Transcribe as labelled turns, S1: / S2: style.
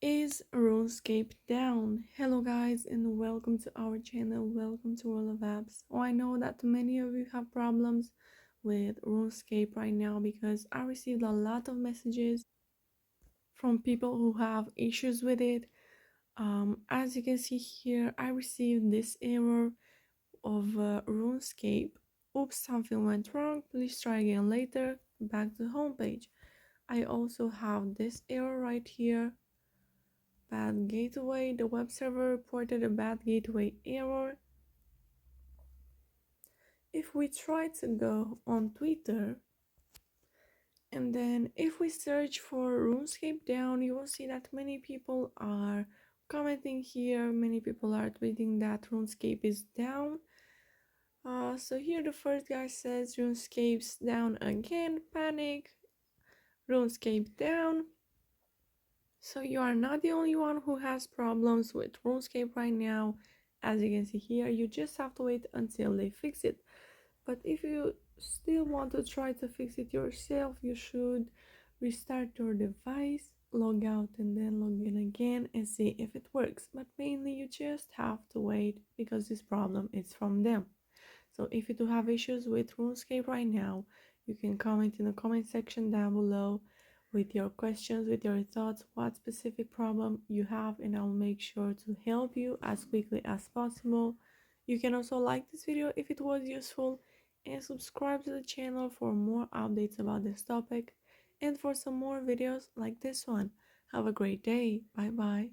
S1: Is RuneScape down? Hello guys and welcome to our channel, welcome to World of Apps. I know that many of you have problems with RuneScape right now because I received a lot of messages from people who have issues with it. As you can see here, I received this error of RuneScape. Oops, something went wrong, please try again later. Back to the homepage. I also have this error right here. Bad gateway. The web server reported a bad gateway error. If we try to go on Twitter and then if we search for RuneScape down, you will see that many people are commenting here. Many people are tweeting that RuneScape is down. So here the first guy says RuneScape's down again. Panic. RuneScape down. So you are not the only one who has problems with RuneScape right now. As you can see here, you just have to wait until they fix it. But if you still want to try to fix it yourself, you should restart your device, log out and then log in again and see if it works. But mainly you just have to wait because this problem is from them. So if you do have issues with RuneScape right now, you can comment in the comment section down below with your questions, with your thoughts, what specific problem you have, and I'll make sure to help you as quickly as possible. You can also like this video if it was useful and subscribe to the channel for more updates about this topic and for some more videos like this one. Have a great day. Bye bye.